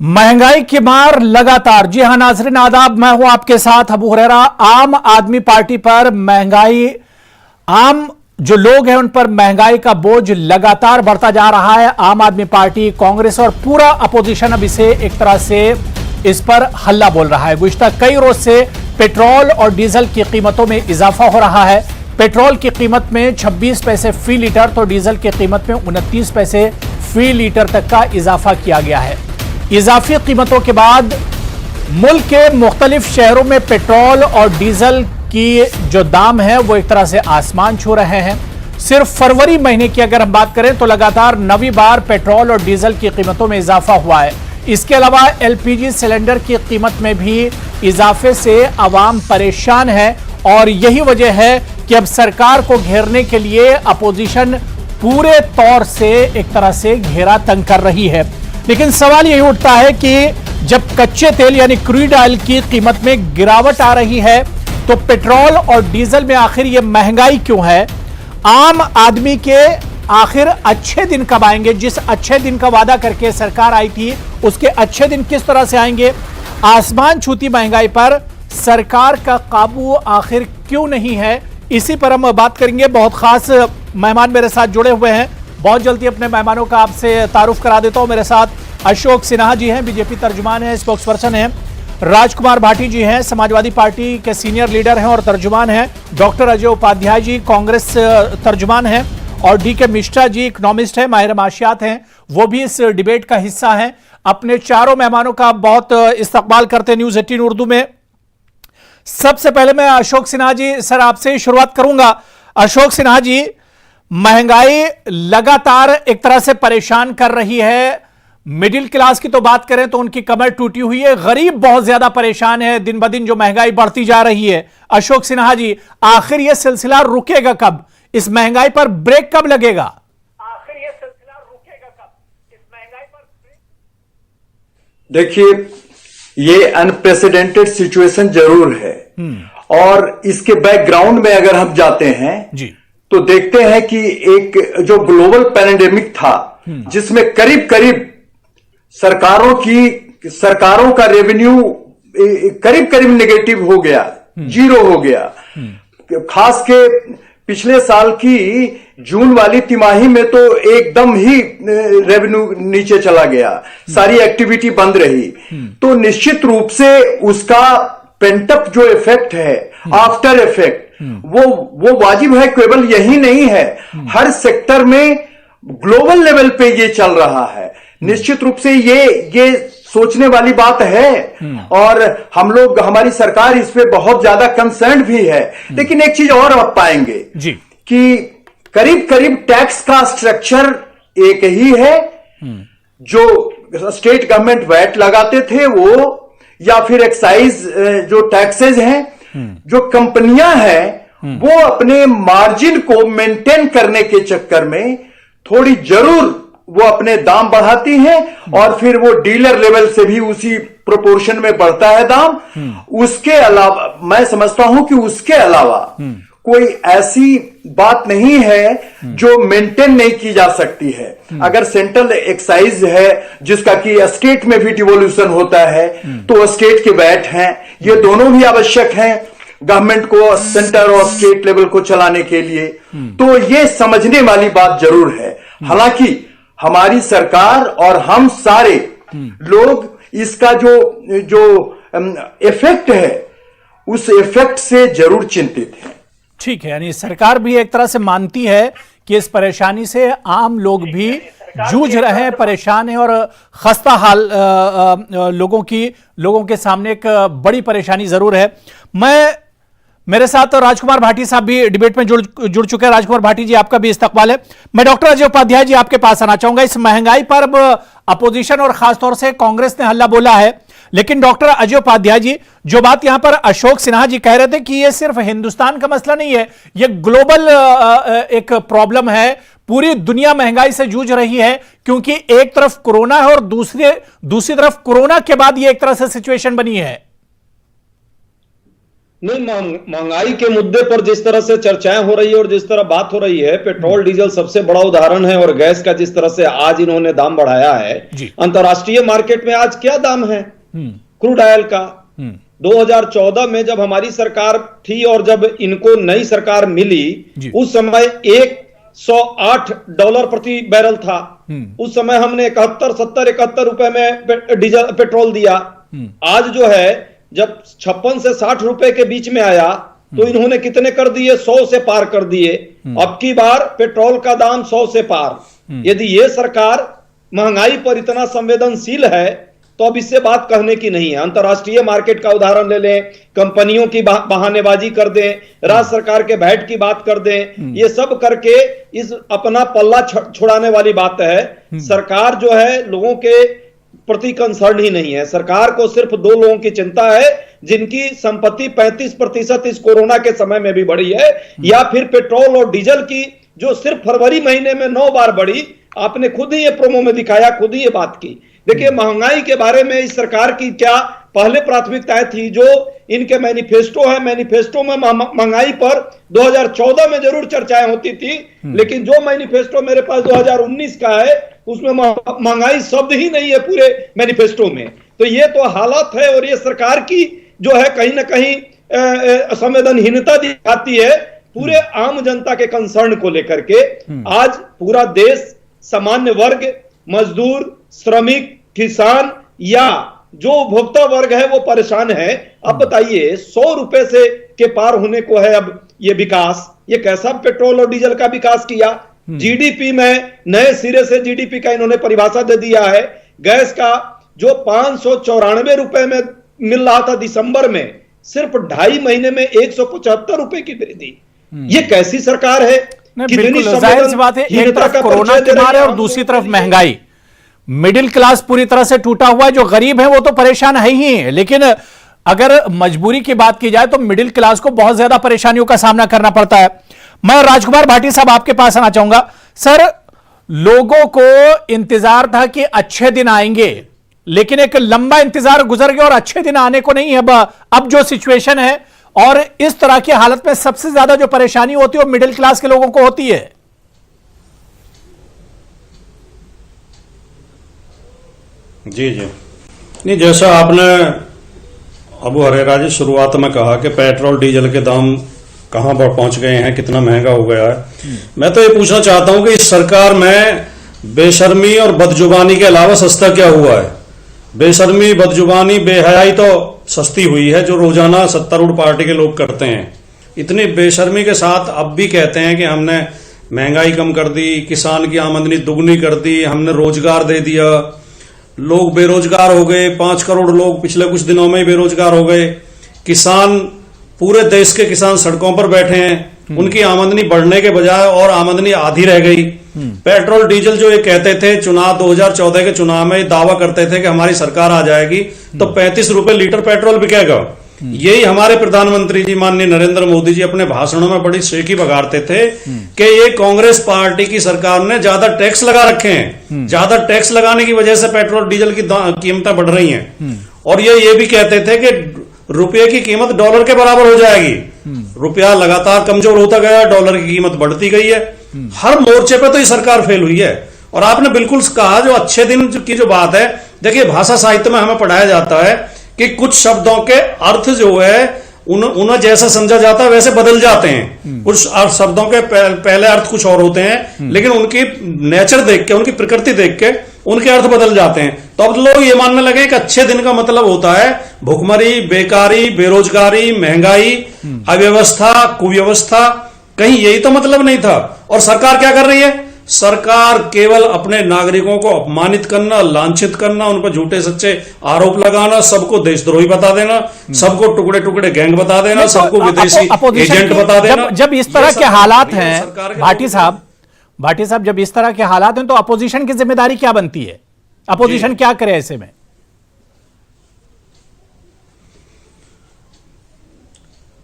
महंगाई की मार लगातार। जी हां नाज़रीन आदाब, मैं हूं आपके साथ अबू हुरैरा। आम आदमी पार्टी पर महंगाई, आम जो लोग हैं उन पर महंगाई का बोझ लगातार बढ़ता जा रहा है। आम आदमी पार्टी, कांग्रेस और पूरा अपोजिशन अब इसे एक तरह से इस पर हल्ला बोल रहा है। गुज़िश्ता कई रोज से पेट्रोल और डीजल की कीमतों में इजाफा हो रहा है। पेट्रोल की कीमत में 26 पैसे फी लीटर तो डीजल की कीमत में 29 पैसे फी लीटर तक का इजाफा किया गया है। इजाफी कीमतों के बाद मुल्क के मुख्तलिफ शहरों में पेट्रोल और डीजल की जो दाम है वो एक तरह से आसमान छू रहे हैं। सिर्फ फरवरी महीने की अगर हम बात करें तो लगातार 9वीं बार पेट्रोल और डीजल की कीमतों में इजाफा हुआ है। इसके अलावा एलपीजी सिलेंडर की कीमत में भी इजाफे से आवाम परेशान है और यही वजह है कि अब सरकार को घेरने के लिए अपोजिशन पूरे तौर से एक तरह से घेरा तंग कर रही है। लेकिन सवाल यही उठता है कि जब कच्चे तेल यानी क्रूड ऑयल की कीमत में गिरावट आ रही है तो पेट्रोल और डीजल में आखिर ये महंगाई क्यों है? आम आदमी के आखिर अच्छे दिन कब आएंगे? जिस अच्छे दिन का वादा करके सरकार आई थी उसके अच्छे दिन किस तरह से आएंगे? आसमान छूती महंगाई पर सरकार का काबू आखिर क्यों नहीं है? इसी पर हम बात करेंगे। बहुत खास मेहमान मेरे साथ जुड़े हुए हैं। बहुत जल्दी अपने मेहमानों का आपसे तारुफ करा देता हूं। मेरे साथ अशोक सिन्हा जी हैं, बीजेपी तर्जुमान हैं, स्पोक्स पर्सन हैं। राजकुमार भाटी जी हैं, समाजवादी पार्टी के सीनियर लीडर हैं और तर्जुमान हैं। डॉक्टर अजय उपाध्याय जी कांग्रेस तर्जुमान हैं और डीके मिश्रा जी इकोनॉमिस्ट हैं, माहिर माशियात हैं, वो भी इस डिबेट का हिस्सा हैं। अपने चारों मेहमानों का बहुत इस्तकबाल करते हैं न्यूज़ 18 उर्दू में। सबसे पहले मैं अशोक सिन्हा जी सर आपसे शुरुआत करूंगा। अशोक सिन्हा जी, महंगाई लगातार एक तरह से परेशान कर रही है। मिडिल क्लास की तो बात करें तो उनकी कमर टूटी हुई है, गरीब बहुत ज्यादा परेशान है। दिन ब दिन जो महंगाई बढ़ती जा रही है, अशोक सिन्हा जी आखिर यह सिलसिला रुकेगा कब? इस महंगाई पर ब्रेक कब लगेगा? आखिर यह सिलसिला रुकेगा कब? इस महंगाई पर देखिए, ये अनप्रेसिडेंटेड सिचुएशन जरूर है और इसके बैकग्राउंड में अगर हम जाते हैं जी तो देखते हैं कि एक जो ग्लोबल पैंडेमिक था जिसमें करीब करीब सरकारों का रेवेन्यू करीब करीब नेगेटिव हो गया, जीरो हो गया। खास के पिछले साल की जून वाली तिमाही में तो एकदम ही रेवेन्यू नीचे चला गया, सारी एक्टिविटी बंद रही। तो निश्चित रूप से उसका पेंटअप जो इफेक्ट है, आफ्टर इफेक्ट, वो वाजिब है। केवल यही नहीं है, हर सेक्टर में ग्लोबल लेवल पे ये चल रहा है। निश्चित रूप से ये सोचने वाली बात है और हम लोग, हमारी सरकार इस पे बहुत ज्यादा कंसर्न भी है। लेकिन एक चीज और आप पाएंगे जी कि करीब करीब टैक्स का स्ट्रक्चर एक ही है। जो स्टेट गवर्नमेंट वैट लगाते थे वो, या फिर एक्साइज जो टैक्सेस हैं, जो कंपनियां हैं वो अपने मार्जिन को मेंटेन करने के चक्कर में थोड़ी जरूर वो अपने दाम बढ़ाती हैं और फिर वो डीलर लेवल से भी उसी प्रोपोर्शन में बढ़ता है दाम। उसके अलावा मैं समझता हूं कि उसके अलावा कोई ऐसी बात नहीं है जो मेंटेन नहीं की जा सकती है। अगर सेंट्रल एक्साइज है जिसका कि स्टेट में भी डिवोल्यूशन होता है तो स्टेट के वैट हैं, ये दोनों भी आवश्यक हैं गवर्नमेंट को सेंटर और स्टेट लेवल को चलाने के लिए। तो ये समझने वाली बात जरूर है। हालांकि हमारी सरकार और हम सारे लोग इसका जो इफेक्ट है उस इफेक्ट से जरूर चिंतित हैं। ठीक है, यानी सरकार भी एक तरह से मानती है कि इस परेशानी से आम लोग भी जूझ रहे हैं, परेशान हैं और खस्ता हाल लोगों के सामने एक बड़ी परेशानी जरूर है। मेरे साथ राजकुमार भाटी साहब भी डिबेट में जुड़ चुके हैं। राजकुमार भाटी जी, आपका भी इस्तकबाल है। मैं डॉक्टर अजय उपाध्याय जी आपके पास आना चाहूंगा। इस महंगाई पर अब अपोजिशन और खासतौर से कांग्रेस ने हल्ला बोला है, लेकिन डॉक्टर अजय उपाध्याय जी, जो बात यहां पर अशोक सिन्हा जी कह रहे थे कि यह सिर्फ हिंदुस्तान का मसला नहीं है, यह ग्लोबल एक प्रॉब्लम है। पूरी दुनिया महंगाई से जूझ रही है क्योंकि एक तरफ कोरोना है और दूसरी तरफ कोरोना के बाद यह एक तरह से सिचुएशन बनी है। नहीं, महंगाई के मुद्दे पर जिस तरह से चर्चाएं हो रही है और जिस तरह बात हो रही है, पेट्रोल डीजल सबसे बड़ा उदाहरण है, और गैस का जिस तरह से आज इन्होंने दाम बढ़ाया है, अंतर्राष्ट्रीय मार्केट में आज क्या दाम है क्रूड ऑयल का? 2014 में जब हमारी सरकार थी और जब इनको नई सरकार मिली, उस समय $108 प्रति बैरल था। उस समय हमने 71, 70, 71 रुपए में डीजल पेट्रोल दिया। आज जो है जब 56 से 60 रुपए के बीच में आया तो इन्होंने कितने कर दिए? 100 से पार कर दिए। अब की बार पेट्रोल का दाम 100 से पार। यदि ये सरकार महंगाई पर इतना संवेदनशील है तो अब इससे बात कहने की नहीं है। अंतर्राष्ट्रीय मार्केट का उदाहरण ले लें, कंपनियों की बहानेबाजी कर दें, राज्य सरकार के वैट की बात कर दें, ये सब करके इस अपना पल्ला छुड़ाने वाली बात है। सरकार जो है लोगों के प्रति कंसर्न ही नहीं है। सरकार को सिर्फ 2 लोगों की चिंता है, जिनकी संपत्ति 35% इस कोरोना के समय में भी बढ़ी है, या फिर पेट्रोल और डीजल की जो सिर्फ फरवरी महीने में 9 बार बढ़ी। आपने खुद ही ये प्रोमो में दिखाया, खुद ही ये बात की। देखिए, महंगाई के बारे में इस सरकार की क्या पहले प्राथमिकताएं थी जो इनके मैनिफेस्टो है। मैनिफेस्टो में महंगाई पर 2014 में जरूर चर्चाएं होती थी, लेकिन जो मैनिफेस्टो मेरे पास 2019 का है उसमें महंगाई शब्द ही नहीं है पूरे मैनिफेस्टो में। तो ये तो हालत है, और ये सरकार की जो है कहीं ना कहीं संवेदनहीनता दिखाती है पूरे आम जनता के कंसर्न को लेकर के। आज पूरा देश, सामान्य वर्ग, मजदूर, श्रमिक, किसान या जो उपभोक्ता वर्ग है वो परेशान है। अब बताइए, 100 रुपए से के पार होने को है अब ये विकास। ये कैसा पेट्रोल और डीजल का विकास किया? जीडीपी में नए सिरे से जीडीपी का इन्होंने परिभाषा दे दिया है। गैस का जो 594 रुपए में मिल रहा था दिसंबर में, सिर्फ 2.5 महीने में 175 रुपए की वृद्धि। ये कैसी सरकार है? बिल्कुल जाहिर सी बात है, एक तरफ कोरोना के मारे और दूसरी तरफ महंगाई। मिडिल क्लास पूरी तरह से टूटा हुआ है। जो गरीब है वो तो परेशान है ही है, लेकिन अगर मजबूरी की बात की जाए तो मिडिल क्लास को बहुत ज्यादा परेशानियों का सामना करना पड़ता है। मैं राजकुमार भाटी साहब आपके पास आना चाहूंगा। सर, लोगों को इंतजार था कि अच्छे दिन आएंगे, लेकिन एक लंबा इंतजार गुजर गया और अच्छे दिन आने को नहीं है। अब जो सिचुएशन है और इस तरह की हालत में सबसे ज्यादा जो परेशानी होती है वो मिडिल क्लास के लोगों को होती है। जी जी, नहीं, जैसा आपने अबू हरेरा जी शुरुआत में कहा कि पेट्रोल डीजल के दाम कहां पर पहुंच गए हैं, कितना महंगा हो गया है। मैं तो ये पूछना चाहता हूं कि इस सरकार में बेशर्मी और बदजुबानी के अलावा सस्ता क्या हुआ है? बेशर्मी, बदजुबानी, बेहयाई तो सस्ती हुई है जो रोजाना सत्तारूढ़ पार्टी के लोग करते हैं। इतनी बेशर्मी के साथ अब भी कहते हैं कि हमने महंगाई कम कर दी, किसान की आमदनी दुगनी कर दी, हमने रोजगार दे दिया, लोग बेरोजगार हो गए, 5 करोड़ लोग पिछले कुछ दिनों में ही बेरोजगार हो गए। किसान, पूरे देश के किसान सड़कों पर बैठे हैं, उनकी आमदनी बढ़ने के बजाय और आमदनी आधी रह गई। पेट्रोल डीजल जो ये कहते थे चुनाव 2014 के चुनाव में दावा करते थे कि हमारी सरकार आ जाएगी तो 35 रुपए लीटर पेट्रोल बिकेगा। यही हमारे प्रधानमंत्री जी माननीय नरेंद्र मोदी जी अपने भाषणों में बड़ी शेखी बघारते थे कि ये कांग्रेस पार्टी की सरकार ने ज्यादा टैक्स लगा रखे हैं, ज्यादा टैक्स लगाने की वजह से पेट्रोल डीजल की कीमतें बढ़ रही हैं। और ये भी कहते थे कि रुपये की कीमत डॉलर के बराबर हो जाएगी। रुपया लगातार कमजोर होता गया, डॉलर की कीमत बढ़ती गई है। हर मोर्चे पे तो ये सरकार फेल हुई है। और आपने बिल्कुल कहा, जो अच्छे दिन की जो बात है, देखिए भाषा साहित्य में हमें पढ़ाया जाता है कि कुछ शब्दों के अर्थ जो है उन्हें जैसा समझा जाता है वैसे बदल जाते हैं। कुछ शब्दों के पहले अर्थ कुछ और होते हैं, लेकिन उनकी नेचर देख के, उनकी प्रकृति देख के उनके अर्थ बदल जाते हैं। तो अब लोग ये मानने लगे कि अच्छे दिन का मतलब होता है भुखमरी, बेकारी, बेरोजगारी, महंगाई, अव्यवस्था, कुव्यवस्था। कहीं यही तो मतलब नहीं था। और सरकार क्या कर रही है? सरकार केवल अपने नागरिकों को अपमानित करना, लांछित करना, उन पर झूठे सच्चे आरोप लगाना, सबको देशद्रोही बता देना, सबको टुकड़े टुकड़े गैंग बता देना, सबको विदेशी एजेंट बता देना। जब इस तरह के हालात हैं भाटी साहब, जब इस तरह के हालात हैं तो अपोजिशन की जिम्मेदारी क्या बनती है? अपोजिशन क्या करे ऐसे में?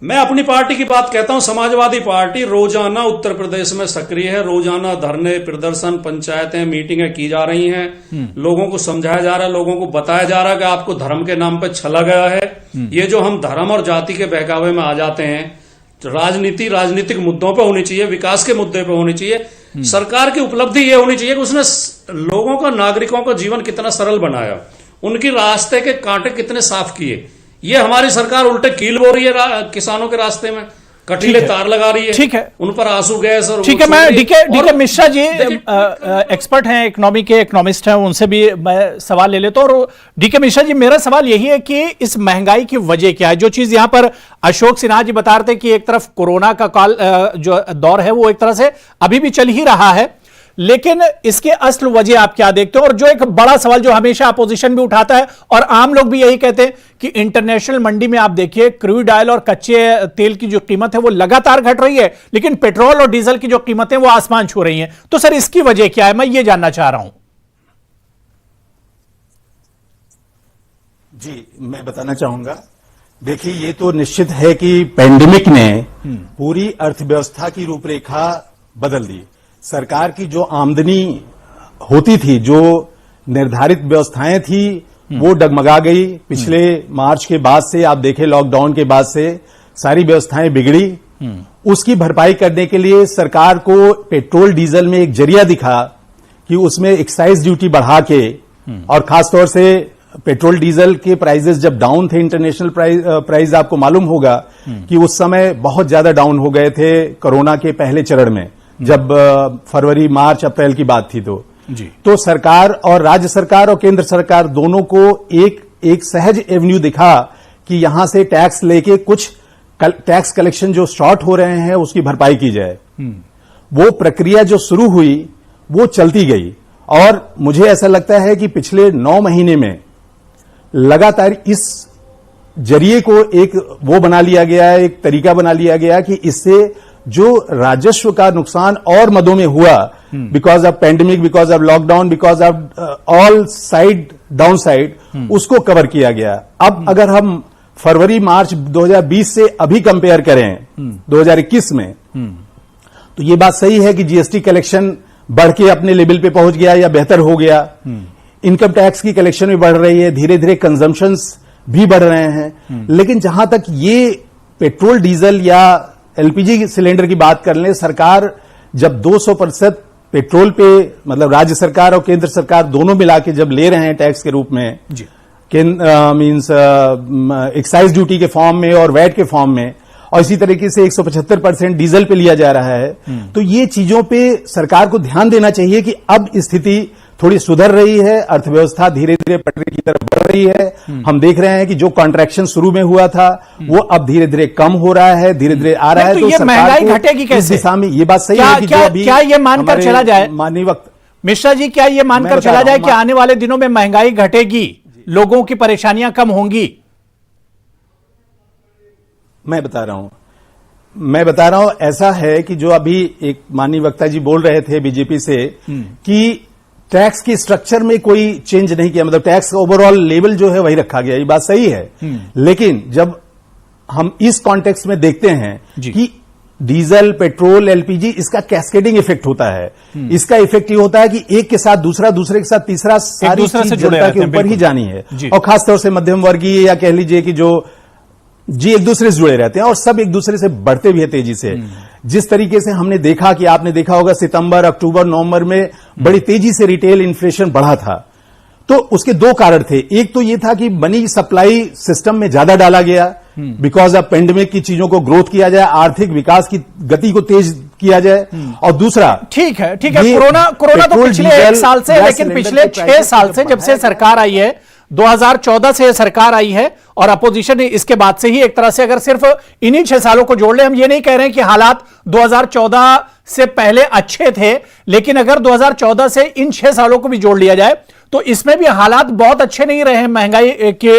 मैं अपनी पार्टी की बात कहता हूं। समाजवादी पार्टी रोजाना उत्तर प्रदेश में सक्रिय है। रोजाना धरने, प्रदर्शन, पंचायतें, मीटिंगें की जा रही हैं। लोगों को समझाया जा रहा है, लोगों को बताया जा रहा है कि आपको धर्म के नाम पर छला गया है। ये जो हम धर्म और जाति के बहकावे में आ जाते हैं, राजनीति राजनीतिक मुद्दों पर होनी चाहिए, विकास के मुद्दे पर होनी चाहिए। सरकार की उपलब्धि ये होनी चाहिए कि उसने लोगों का, नागरिकों का जीवन कितना सरल बनाया, उनकी रास्ते के कांटे कितने साफ किए। ये हमारी सरकार उल्टे कील बो रही है किसानों के रास्ते में, कटीले तार लगा रही है। ठीक है, उन पर आंसू गैस और ठीक है। मैं डीके मिश्रा जी एक्सपर्ट हैं, इकोनॉमी के इकोनॉमिस्ट हैं, उनसे भी मैं सवाल ले लेता हूं। और डीके मिश्रा जी, मेरा सवाल यही है कि इस महंगाई की वजह क्या है? जो चीज यहां पर अशोक सिन्हा जी बता रहे थे कि एक तरफ कोरोना का काल जो दौर है वो एक तरह से अभी भी चल ही रहा है, लेकिन इसके असल वजह आप क्या देखते हो? और जो एक बड़ा सवाल जो हमेशा अपोजिशन भी उठाता है और आम लोग भी यही कहते हैं कि इंटरनेशनल मंडी में आप देखिए क्रूड ऑयल और कच्चे तेल की जो कीमत है वो लगातार घट रही है, लेकिन पेट्रोल और डीजल की जो कीमतें वो आसमान छू रही हैं। तो सर इसकी वजह क्या है, मैं ये जानना चाह रहा हूं। जी, मैं बताना चाहूंगा। देखिए, ये तो निश्चित है कि पैंडेमिक ने पूरी अर्थव्यवस्था की रूपरेखा बदल दी। सरकार की जो आमदनी होती थी, जो निर्धारित व्यवस्थाएं थी, वो डगमगा गई। पिछले मार्च के बाद से आप देखें, लॉकडाउन के बाद से सारी व्यवस्थाएं बिगड़ी। उसकी भरपाई करने के लिए सरकार को पेट्रोल डीजल में एक जरिया दिखा कि उसमें एक्साइज ड्यूटी बढ़ा के, और खासतौर से पेट्रोल डीजल के प्राइसेस जब डाउन थे, इंटरनेशनल प्राइस आपको मालूम होगा कि उस समय बहुत ज्यादा डाउन हो गए थे कोरोना के पहले चरण में, जब फरवरी, मार्च, अप्रैल की बात थी। तो सरकार और राज्य सरकार और केंद्र सरकार दोनों को एक सहज एवेन्यू दिखा कि यहां से टैक्स लेके कुछ टैक्स कलेक्शन जो शॉर्ट हो रहे हैं उसकी भरपाई की जाए। वो प्रक्रिया जो शुरू हुई वो चलती गई, और मुझे ऐसा लगता है कि पिछले 9 महीने में लगातार इस जरिए को एक वो बना लिया गया है, एक तरीका बना लिया गया कि इससे जो राजस्व का नुकसान और मदों में हुआ, because of pandemic, because of lockdown, because of all side down side, उसको कवर किया गया। अब अगर हम फरवरी मार्च 2020 से अभी कंपेयर करें 2021 में, तो ये बात सही है कि जीएसटी कलेक्शन बढ़ के अपने लेवल पे पहुंच गया या बेहतर हो गया। इनकम टैक्स की कलेक्शन भी बढ़ रही है, धीरे धीरे कंजम्पशंस भी बढ़ रहे हैं। लेकिन जहां तक ये पेट्रोल डीजल या एलपीजी सिलेंडर की बात कर लें, सरकार जब 200% पेट्रोल पे, मतलब राज्य सरकार और केंद्र सरकार दोनों मिला के जब ले रहे हैं टैक्स के रूप में, मींस एक्साइज ड्यूटी के फॉर्म में और वैट के फॉर्म में, और इसी तरीके से 175% डीजल पे लिया जा रहा है, तो ये चीजों पे सरकार को ध्यान देना चाहिए कि अब स्थिति थोड़ी सुधर रही है, अर्थव्यवस्था धीरे धीरे पटरी की तरफ बढ़ रही है। हम देख रहे हैं कि जो कॉन्ट्रैक्शन शुरू में हुआ था वो अब धीरे धीरे कम हो रहा है, धीरे धीरे आ रहा है। तो ये महंगाई घटेगी कैसे? इस दिशा में ये बात सही है कि जो अभी क्या ये मानकर चला जाए माननीय वक्त मिश्रा जी, क्या ये मानकर चला जाए कि आने वाले दिनों में महंगाई घटेगी, लोगों की परेशानियां कम होंगी? मैं बता रहा हूं ऐसा है कि जो अभी एक माननीय वक्ता जी बोल रहे थे बीजेपी से कि टैक्स की स्ट्रक्चर में कोई चेंज नहीं किया, मतलब टैक्स का ओवरऑल लेवल जो है वही रखा गया, ये बात सही है। लेकिन जब हम इस कॉन्टेक्स्ट में देखते हैं कि डीजल, पेट्रोल, एलपीजी, इसका कैस्केडिंग इफेक्ट होता है। इसका इफेक्ट ये होता है कि एक के साथ दूसरा, दूसरे के साथ तीसरा, सारी चीज जनता के ऊपर ही जानी है, और खासतौर से मध्यम वर्गीय या कह लीजिए कि जो एक दूसरे से जुड़े रहते हैं, और सब एक दूसरे से बढ़ते भी है तेजी से। जिस तरीके से हमने देखा कि आपने देखा होगा सितंबर, अक्टूबर, नवंबर में बड़ी तेजी से रिटेल इन्फ्लेशन बढ़ा था, तो उसके 2 कारण थे। एक तो ये था कि मनी सप्लाई सिस्टम में ज्यादा डाला गया, बिकॉज ऑफ पेंडेमिक की चीजों को ग्रोथ किया जाए, आर्थिक विकास की गति को तेज किया जाए, और दूसरा ठीक है कोरोना तो पिछले 1 साल से, लेकिन पिछले 6 साल से जब से सरकार आई है, 2014 से सरकार आई है, और अपोजिशन इसके बाद से ही एक तरह से, अगर सिर्फ इन्हीं 6 सालों को जोड़ ले, हम ये नहीं कह रहे हैं कि हालात 2014 से पहले अच्छे थे, लेकिन अगर 2014 से इन 6 सालों को भी जोड़ लिया जाए तो इसमें भी हालात बहुत अच्छे नहीं रहे हैं महंगाई के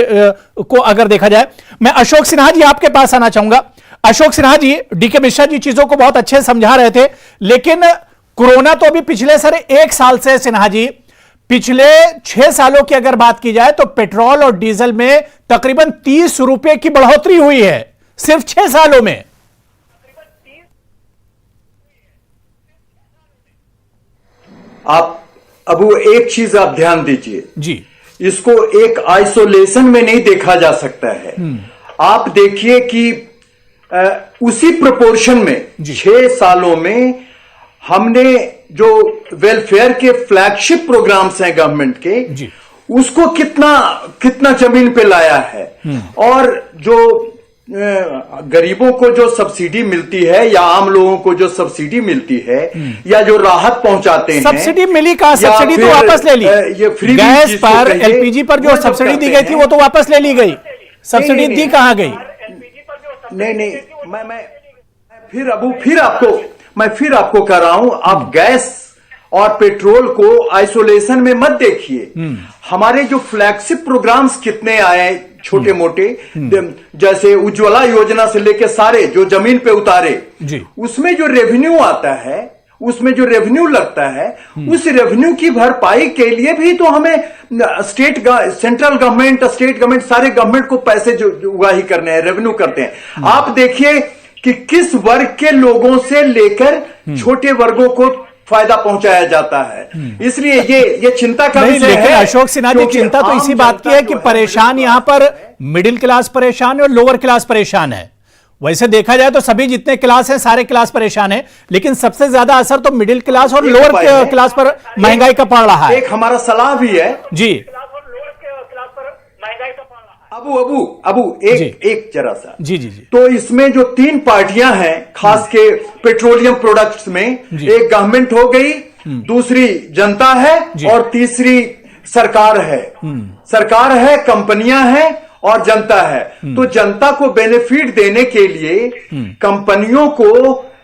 को अगर देखा जाए। मैं अशोक सिन्हा जी आपके पास आना चाहूंगा। अशोक सिन्हा जी, डीके मिश्रा जी चीजों को बहुत अच्छे समझा रहे थे, लेकिन कोरोना तो अभी पिछले 1 साल से, सिन्हा जी पिछले 6 सालों की अगर बात की जाए तो पेट्रोल और डीजल में तकरीबन 30 रुपए की बढ़ोतरी हुई है। सिर्फ 6 सालों में। आप अब वो एक चीज आप ध्यान दीजिए जी इसको एक आइसोलेशन में नहीं देखा जा सकता है। आप देखिए कि उसी प्रोपोर्शन में 6 सालों में हमने जो वेलफेयर के फ्लैगशिप प्रोग्राम्स हैं गवर्नमेंट के उसको कितना जमीन पे लाया है। और जो गरीबों को जो सब्सिडी मिलती है या आम लोगों को जो सब्सिडी मिलती है या जो राहत पहुंचाते हैं, सब्सिडी मिली कहां? सब्सिडी तो वापस ले ली। ये फ्री गैस पर, एलपीजी पर जो सब्सिडी दी गई थी वो तो वापस ले ली गई। सब्सिडी दी कहां गई? नहीं, मैं फिर आपको कह रहा हूं, आप गैस और पेट्रोल को आइसोलेशन में मत देखिए। हमारे जो फ्लैगशिप प्रोग्राम्स कितने आए छोटे मोटे, जैसे उज्ज्वला योजना से लेके सारे जो जमीन पे उतारे, उसमें जो रेवेन्यू आता है, उसमें जो रेवेन्यू लगता है, उस रेवेन्यू की भरपाई के लिए भी तो हमें सेंट्रल गवर्नमेंट, स्टेट गवर्नमेंट, सारे गवर्नमेंट को पैसे जो उगाही करने हैं, रेवेन्यू करते हैं। आप देखिए कि किस वर्ग के लोगों से लेकर छोटे वर्गों को फायदा पहुंचाया जाता है। इसलिए ये चिंता का विषय है। लेकिन अशोक सिन्हा जी, चिंता तो इसी बात की है कि परेशान यहां पर मिडिल क्लास परेशान है और लोअर क्लास परेशान है। वैसे देखा जाए तो सभी जितने क्लास हैं सारे क्लास परेशान है, लेकिन सबसे ज्यादा असर तो मिडिल क्लास और लोअर क्लास पर महंगाई का पड़ रहा है। एक हमारा सलाह भी है जी। अबू एक जरा सा जी। तो इसमें जो 3 पार्टियां हैं, खास के पेट्रोलियम प्रोडक्ट्स में, एक गवर्नमेंट हो गई, दूसरी जनता है और तीसरी सरकार है। सरकार है, कंपनियां हैं और जनता है। तो जनता को बेनिफिट देने के लिए कंपनियों को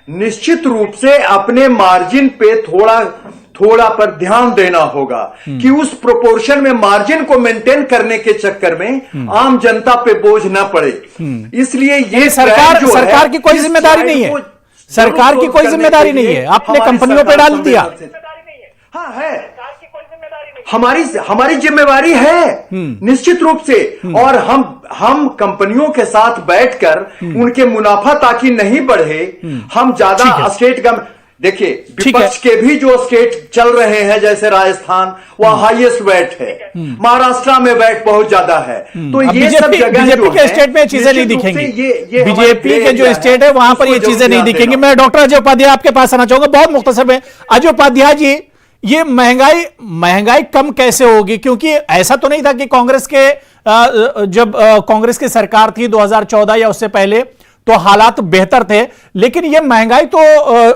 निश्चित रूप से अपने मार्जिन पे थोड़ा पर ध्यान देना होगा कि उस प्रोपोर्शन में मार्जिन को मेंटेन करने के चक्कर में आम जनता पे बोझ ना पड़े। इसलिए ये सरकार की कोई जिम्मेदारी नहीं है। सरकार की कोई जिम्मेदारी नहीं है, आपने कंपनियों पे डाल दिया। हाँ है, हमारी जिम्मेवारी है निश्चित रूप से। और हम कंपनियों के साथ बैठकर उनके मुनाफा ताकि नहीं बढ़े, हम ज्यादा स्टेट गवर्नमेंट, देखिए विपक्ष के भी जो स्टेट चल रहे हैं जैसे राजस्थान, वहां हाईएस्ट वैट है, महाराष्ट्र में वैट बहुत ज्यादा है। तो ये सब जगह बीजेपी के स्टेट में चीजें नहीं दिखेंगी। बीजेपी के जो स्टेट है वहां पर ये चीजें नहीं दिखेंगी। मैं डॉक्टर अजय उपाध्याय आपके पास आना चाहूंगा बहुत मुख्तसर में। अजय उपाध्याय जी, ये महंगाई कम कैसे होगी? क्योंकि ऐसा तो नहीं था कि कांग्रेस के जब कांग्रेस की सरकार थी 2014 या उससे पहले तो हालात बेहतर थे, लेकिन यह महंगाई तो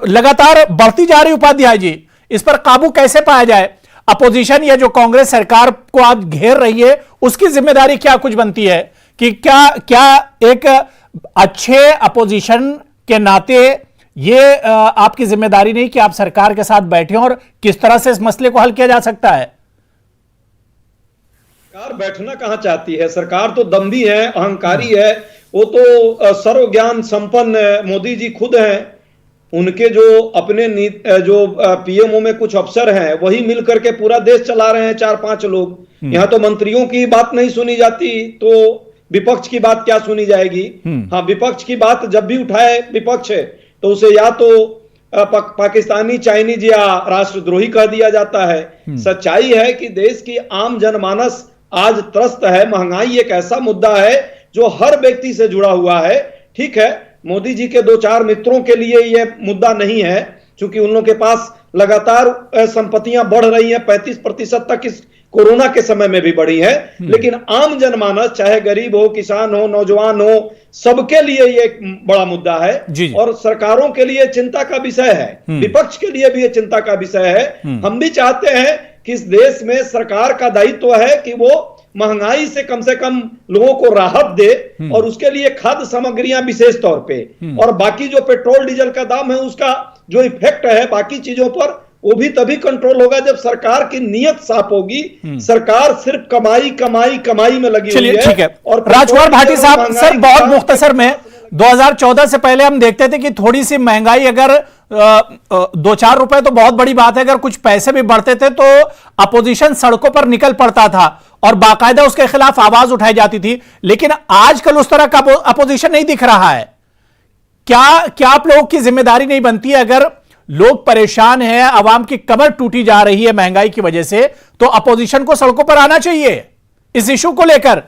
लगातार बढ़ती जा रही। उपाध्याय जी, इस पर काबू कैसे पाया जाए? अपोजिशन या जो कांग्रेस सरकार को आज घेर रही है उसकी जिम्मेदारी क्या कुछ बनती है कि क्या एक अच्छे अपोजिशन के नाते ये आपकी जिम्मेदारी नहीं कि आप सरकार के साथ बैठे और किस तरह से इस मसले को हल किया जा सकता है? सरकार बैठना कहां चाहती है? सरकार तो दम्भी है, अहंकारी है, वो तो सर्व ज्ञान संपन्न मोदी जी खुद हैं। उनके जो अपने जो पीएमओ में कुछ अफसर हैं वही मिलकर के पूरा देश चला रहे हैं, 4-5 लोग। यहाँ तो मंत्रियों की बात नहीं सुनी जाती तो विपक्ष की बात क्या सुनी जाएगी? हाँ, विपक्ष की बात जब भी उठाए विपक्ष तो उसे या तो पाकिस्तानी, चाइनीज या राष्ट्रद्रोही कह दिया जाता है। सच्चाई है कि देश की आम जनमानस आज त्रस्त है। महंगाई एक ऐसा मुद्दा है जो हर व्यक्ति से जुड़ा हुआ है। ठीक है, मोदी जी के 2-4 मित्रों के लिए यह मुद्दा नहीं है, क्योंकि उन लोगों के पास लगातार संपत्तियां बढ़ रही हैं, 35% तक इस कोरोना के समय में भी बढ़ी है। लेकिन आम जनमानस, चाहे गरीब हो, किसान हो, नौजवान हो, सबके लिए ये एक बड़ा मुद्दा है और सरकारों के लिए चिंता का विषय है, विपक्ष के लिए भी ये चिंता का विषय है। हम भी चाहते हैं कि इस देश में सरकार का दायित्व है कि वो महंगाई से कम लोगों को राहत दे और उसके लिए खाद्य सामग्रियां विशेष तौर पे, और बाकी जो पेट्रोल डीजल का दाम है उसका जो इफेक्ट है बाकी चीजों पर, वो भी तभी कंट्रोल होगा जब सरकार की नीयत साफ होगी। सरकार सिर्फ कमाई में लगी हुई है। ठीक है। और राजकुमार भाटी साहब, सर बहुत मुख्तसर में 2014 से पहले हम देखते थे कि थोड़ी सी महंगाई अगर 2-4 रुपए तो बहुत बड़ी बात है, अगर कुछ पैसे भी बढ़ते थे तो अपोजिशन सड़कों पर निकल पड़ता था और बाकायदा उसके खिलाफ आवाज उठाई जाती थी। लेकिन आजकल उस तरह का अपोजिशन नहीं दिख रहा है। क्या आप लोगों की जिम्मेदारी नहीं बनती है, अगर लोग परेशान हैं, आवाम की कमर टूटी जा रही है महंगाई की वजह से, तो अपोजिशन को सड़कों पर आना चाहिए इस इशू को लेकर?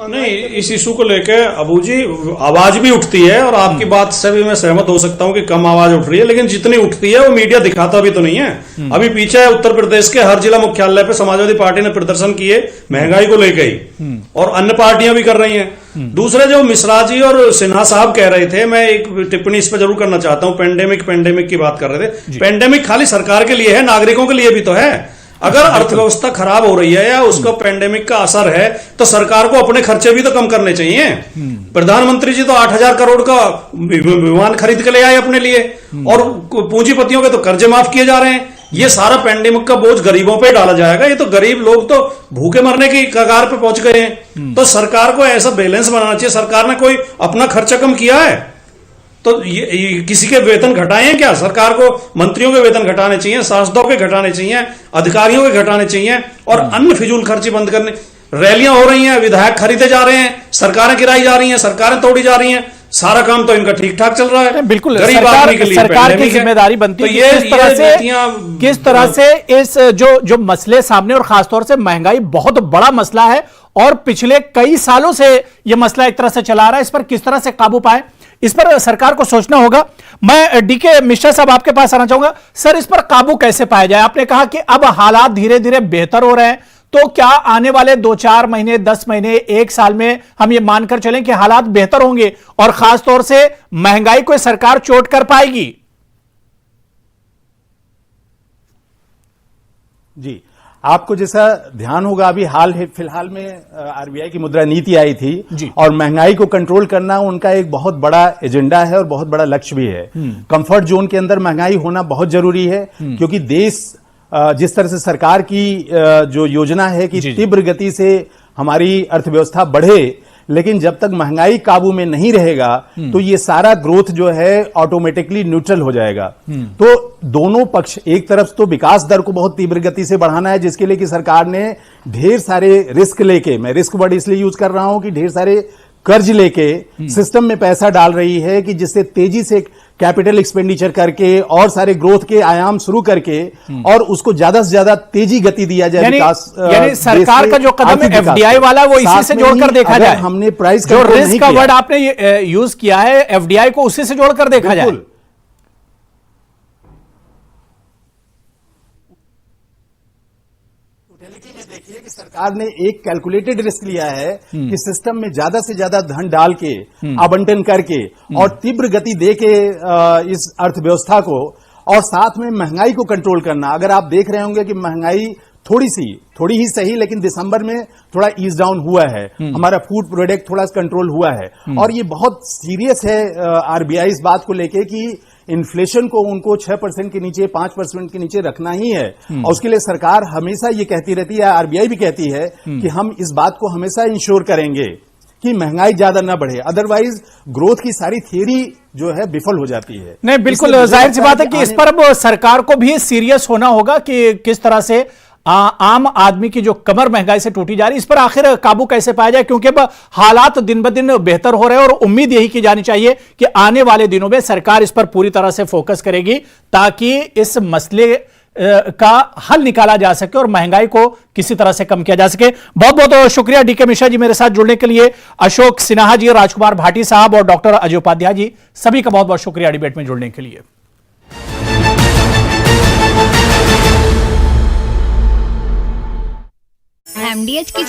नहीं, इस इशू को लेकर अबू जी आवाज भी उठती है और आपकी बात से भी मैं सहमत हो सकता हूं कि कम आवाज उठ रही है, लेकिन जितनी उठती है वो मीडिया दिखाता भी तो नहीं है। अभी पीछे उत्तर प्रदेश के हर जिला मुख्यालय पे समाजवादी पार्टी ने प्रदर्शन किए महंगाई को लेकर ही, और अन्य पार्टियां भी कर रही हैं। दूसरे जो मिश्रा जी और सिन्हा साहब कह रहे थे, मैं एक टिप्पणी इस पर जरूर करना चाहता हूं। पेंडेमिक की बात कर रहे थे। पेंडेमिक खाली सरकार के लिए है, नागरिकों के लिए भी तो है। अगर अर्थव्यवस्था खराब हो रही है या उसका पेंडेमिक का असर है तो सरकार को अपने खर्चे भी तो कम करने चाहिए। प्रधानमंत्री जी तो 8,000 करोड़ का विमान खरीद के ले आए अपने लिए, और पूंजीपतियों के तो कर्जे माफ किए जा रहे हैं। ये सारा पेंडेमिक का बोझ गरीबों पे डाला जाएगा। ये तो गरीब लोग तो भूखे मरने की कगार पे पहुंच गए हैं। तो सरकार को ऐसा बैलेंस बनाना चाहिए। सरकार ने कोई अपना खर्चा कम किया है तो ये किसी के वेतन घटाए हैं क्या? सरकार को मंत्रियों के वेतन घटाने चाहिए, सांसदों के घटाने चाहिए, अधिकारियों के घटाने चाहिए, और अन्य फिजूल खर्ची बंद करने। रैलियां हो रही हैं, विधायक खरीदे जा रहे हैं, सरकारें गिराई जा रही हैं, सरकारें तोड़ी जा रही हैं, सारा काम तो इनका ठीक ठाक चल रहा है। बिल्कुल, गरीब आदमी के लिए सरकार की जिम्मेदारी बनती है तो किस तरह से इस जो मसले सामने, और खासतौर से महंगाई बहुत बड़ा मसला है और पिछले कई सालों से यह मसला एक तरह से चला रहा है, इस पर किस तरह से काबू पाए, इस पर सरकार को सोचना होगा। मैं डीके मिश्रा साहब आपके पास आना चाहूंगा। सर, इस पर काबू कैसे पाया जाए? आपने कहा कि अब हालात धीरे धीरे बेहतर हो रहे हैं, तो क्या आने वाले 2-4 महीने, 10 महीने, 1 साल में हम ये मानकर चलें कि हालात बेहतर होंगे और खासतौर से महंगाई को सरकार चोट कर पाएगी? जी, आपको जैसा ध्यान होगा, अभी फिलहाल में आरबीआई की मुद्रा नीति आई थी और महंगाई को कंट्रोल करना उनका एक बहुत बड़ा एजेंडा है और बहुत बड़ा लक्ष्य भी है। कंफर्ट जोन के अंदर महंगाई होना बहुत जरूरी है, क्योंकि देश जिस तरह से सरकार की जो योजना है कि तीव्र गति से हमारी अर्थव्यवस्था बढ़े, लेकिन जब तक महंगाई काबू में नहीं रहेगा तो ये सारा ग्रोथ जो है ऑटोमेटिकली न्यूट्रल हो जाएगा। तो दोनों पक्ष, एक तरफ तो विकास दर को बहुत तीव्र गति से बढ़ाना है, जिसके लिए कि सरकार ने ढेर सारे रिस्क लेके, मैं रिस्क वर्ड इसलिए यूज कर रहा हूं कि ढेर सारे कर्ज लेके सिस्टम में पैसा डाल रही है, कि जिससे तेजी से कैपिटल एक्सपेंडिचर करके और सारे ग्रोथ के आयाम शुरू करके और उसको ज्यादा से ज्यादा तेजी गति दिया जाए विकास। यानी सरकार का जो कदम है एफडीआई वाला, वो इसी से जोड़कर देखा जाए। हमने प्राइस जो रिस्क का वर्ड आपने यूज किया है, एफडीआई को उसी से जोड़कर देखा जाए। देखिए कि सरकार ने एक कैलकुलेटेड रिस्क लिया है कि सिस्टम में ज्यादा से ज्यादा धन डाल के, आवंटन करके और तीव्र गति दे के इस अर्थव्यवस्था को, और साथ में महंगाई को कंट्रोल करना। अगर आप देख रहे होंगे कि महंगाई थोड़ी ही सही, लेकिन दिसंबर में थोड़ा ईज डाउन हुआ है, हमारा फूड प्रोडक्ट थोड़ा कंट्रोल हुआ है, और ये बहुत सीरियस है आरबीआई इस बात को लेके कि इन्फ्लेशन को उनको 6% के नीचे, 5% के नीचे रखना ही है। और उसके लिए सरकार हमेशा ये कहती रहती है, आरबीआई भी कहती है कि हम इस बात को हमेशा इंश्योर करेंगे कि महंगाई ज्यादा ना बढ़े, अदरवाइज ग्रोथ की सारी थियरी जो है विफल हो जाती है। नहीं, बिल्कुल जाहिर सी बात है कि इस पर अब सरकार को भी सीरियस होना होगा कि किस तरह से आम आदमी की जो कमर महंगाई से टूटी जा रही है, इस पर आखिर काबू कैसे पाया जाए, क्योंकि अब हालात दिन ब दिन बेहतर हो रहे हैं और उम्मीद यही की जानी चाहिए कि आने वाले दिनों में सरकार इस पर पूरी तरह से फोकस करेगी ताकि इस मसले का हल निकाला जा सके और महंगाई को किसी तरह से कम किया जा सके। बहुत बहुत शुक्रिया डीके मिश्रा जी मेरे साथ जुड़ने के लिए, अशोक सिन्हा जी, राजकुमार भाटी साहब और डॉक्टर अजय उपाध्याय जी, सभी का बहुत बहुत शुक्रिया डिबेट में जुड़ने के लिए। MDH kitchen